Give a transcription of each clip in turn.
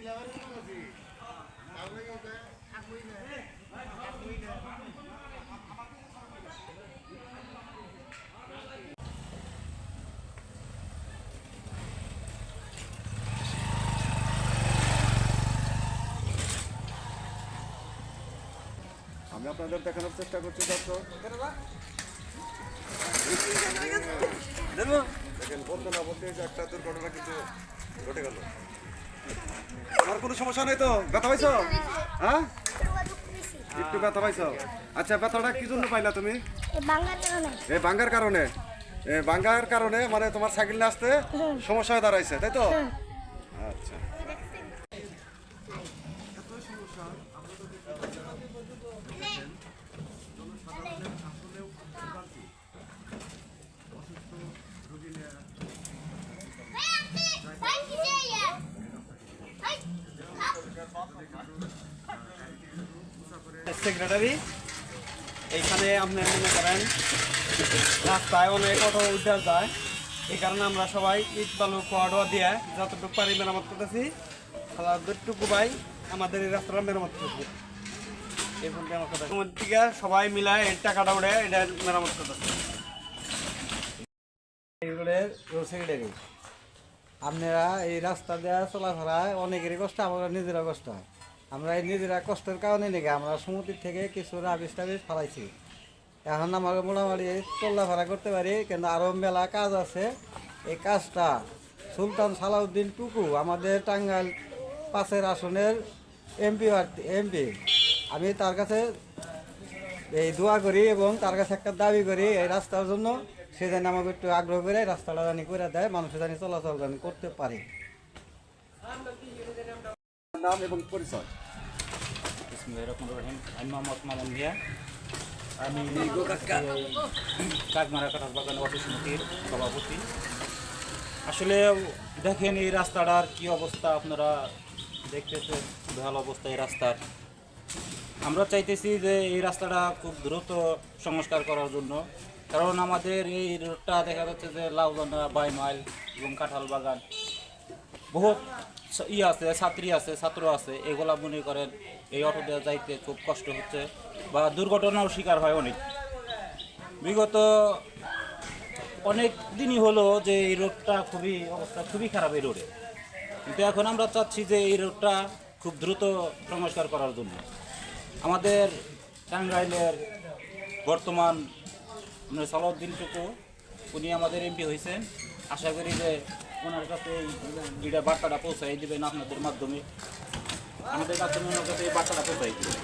আমি আপনাদের দেখানোর চেষ্টা করছি দর্শক। দেখেন বলতে না বলতে যে একটা দুর্ঘটনা কিন্তু ঘটে গেল। আমার কোনো সমস্যা নেই তো? ব্যথা পাইছো? হ্যাঁ, একটু ব্যথা পাইছো? আচ্ছা, ব্যথাটা কি জন্য পাইলা তুমি? এই ভাঙ্গার কারণে। ভাঙ্গার কারণে মানে তোমার সাইকেল নিয়ে আসতে সমস্যা হয়ে দাঁড়াইছে, তাই তো? আচ্ছা, সেক্রেটারি এইখানে আপনি মনে করেন রাস্তায় অনেক অটো উদ্ধার যায়, এই কারণে আমরা সবাই ইট বালু কোয়াডোয়া দিয়ে যতটুকু পারি মেরামত করতেছি। যতটুকু ভাই আমাদের এই রাস্তাটা মেরামত করবো, এই বলতে আমার কথা। থেকে সবাই মিলায় এই টাকাটা উঠে এটা মেরামত করতেছি। সেক্রেটারি আপনারা এই রাস্তা দেওয়া চলাফেরায় অনেকেরই কষ্ট, আমরা নিজেরা কষ্ট হয়। আমরা এই নিজেরা কষ্টের কারণে নাকি আমরা সমুদ্র থেকে কিছু রাবিশ টাবিশ ফেলাইছি। এখন আমরা মোটামুটি চলাফেরা করতে পারি, কিন্তু আরও মেলা কাজ আছে। এই কাজটা সুলতান সালাউদ্দিন টুকু আমাদের টাঙ্গাইল 5 আসনের এমপি, আমি তার কাছে এই দোয়া করি এবং তার কাছে একটা দাবি করি এই রাস্তার জন্য। সে যেন আমাকে একটু আগ্রহ করে রাস্তাটা জানি করে দেয়, মানুষের জানি চলাচল জানি করতে পারে। নাম এবং পরিচয়? আমি মোহাম্মদ মামুন মিয়া, আমি কাকমারা কাঁঠাল বাগান অফিস সমিতির সভাপতি। আসলে দেখেন এই রাস্তাটার কি অবস্থা, আপনারা দেখতেছেন ভালো অবস্থা এই রাস্তার। আমরা চাইতেছি যে এই রাস্তাটা খুব দ্রুত সংস্কার করার জন্য, কারণ আমাদের এই রোডটা দেখা যাচ্ছে যে লাউজানা, বাইমাইল এবং কাঁঠাল বাগান বহুত আছে, ছাত্র আছে, এগুলা মনে করেন এই অটো দিয়ে যাইতে খুব কষ্ট হচ্ছে বা দুর্ঘটনাও শিকার হয় অনেক। বিগত অনেক দিনই হলো যে এই রোডটা অবস্থা খুবই খারাপ এই রোডে, কিন্তু এখন আমরা চাচ্ছি যে এই রোডটা খুব দ্রুত সংস্কার করার জন্য। আমাদের টাঙ্গাইলের বর্তমান সালাউদ্দিন টুকু উনি আমাদের এমপি হয়েছেন। আশা করি যে ওনার কাছে এই বার্তাটা পৌঁছাই দেবেন আপনাদের মাধ্যমে, আমাদের মাধ্যমে ওনার কাছে এই বার্তাটা পৌঁছাই দেবেন।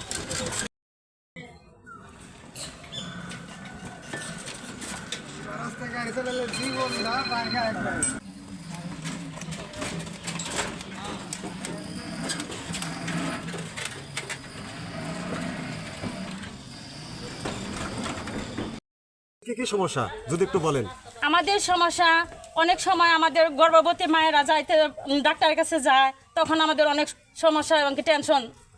কি সমস্যা যদি একটু বলেন? আমাদের সমস্যা অনেক সময় আমাদের গর্ভবতী মায়েরা যাইতে ডাক্তারের কাছে যায়, তখন আমাদের অনেক সমস্যা এবং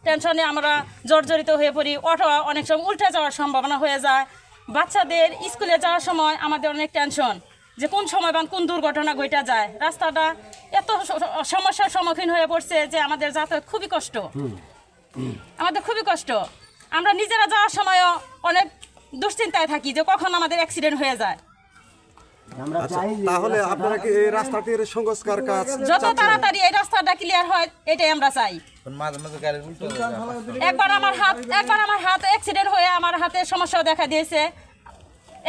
টেনশনে আমরা জর্জরিত হয়ে পড়ি। অটো অনেক সময় উল্টে যাওয়ার সম্ভাবনা হয়ে যায়। বাচ্চাদের স্কুলে যাওয়ার সময় আমাদের অনেক টেনশন যে কোন সময় বা কোন দুর্ঘটনা ঘটে যায়। রাস্তাটা এত সমস্যার সম্মুখীন হয়ে পড়ছে যে আমাদের যাতায়াত খুবই কষ্ট, আমাদের খুবই কষ্ট। আমরা নিজেরা যাওয়ার সময়ও অনেক দুশ্চিন্তায় থাকি যে কখন আমাদের অ্যাক্সিডেন্ট হয়ে যায়। তাহলে আপনারা কি এই রাস্তাটির সংস্কার কাজ যত তাড়াতাড়ি এই রাস্তাটা ক্লিয়ার হয় এটাই আমরা চাই। একবার আমার হাত অ্যাক্সিডেন্ট হয়ে আমার হাতে সমস্যা দেখা দিয়েছে,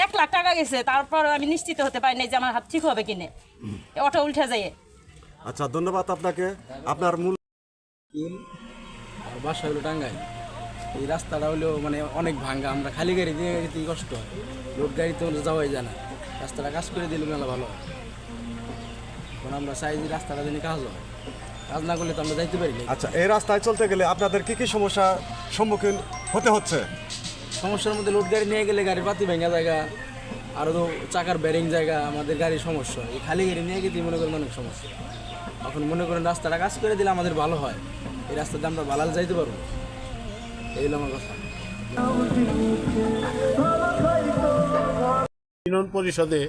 1 লাখ টাকা গেছে, তারপর আমি নিশ্চিত হতে পারি না যে আমার হাত ঠিক হবে কিনে, অটো উল্টে যায়। আচ্ছা, ধন্যবাদ আপনাকে। আপনার মূল বাসা হলো টাঙ্গাইল। এই রাস্তাটা হলো মানে অনেক ভাঙ্গা, আমরা খালি গাড়ি দিয়ে যেতেই কষ্ট হয়, লোড গাড়ি তো যাওয়াই যায় না। রাস্তাটা কাজ করে দিলে মেলা ভালো হয়। এখন আমরা চাই যে রাস্তাটা যেন কাজ হয়, কাজ না করলে তো আমরা যাইতে পারি না। আচ্ছা, এই রাস্তায় চলতে গেলে আপনাদের কি সমস্যার সম্মুখীন হতে হচ্ছে? সমস্যার মধ্যে লোড গাড়ি নিয়ে গেলে গাড়ির পাতি ভেঙা জায়গা, আরও তো চাকার ব্যারিং জায়গা, আমাদের গাড়ির সমস্যা। এই খালি গাড়ি নিয়ে গেলেই মনে করেন অনেক সমস্যা। এখন মনে করেন রাস্তাটা কাজ করে দিলে আমাদের ভালো হয়, এই রাস্তাতে আমরা ভালো যাইতে পারবো। এই হলো আমার কথা। ইউনিয়ন পরিষদে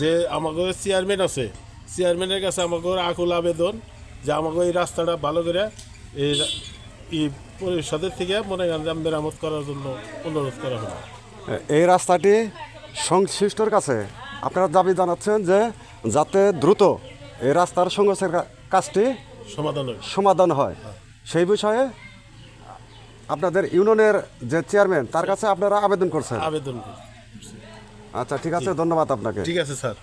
যে আমাদের চেয়ারম্যান আছে, চেয়ারম্যানের কাছে আমাদের আকুল আবেদন যে আমাকে এই রাস্তাটা ভালো করে এই পরিষদের থেকে মনে করেন মেরামত করার জন্য অনুরোধ করা হলো। এই রাস্তাটি সংশ্লিষ্টর কাছে আপনারা দাবি জানাচ্ছেন যে যাতে দ্রুত এই রাস্তার সংস্কার কাজটি সমাধান হয়, সেই বিষয়ে আপনাদের ইউনিয়নের যে চেয়ারম্যান তার কাছে আপনারা আবেদন করছেন। আচ্ছা, ঠিক আছে, ধন্যবাদ আপনাকে। ঠিক আছে স্যার।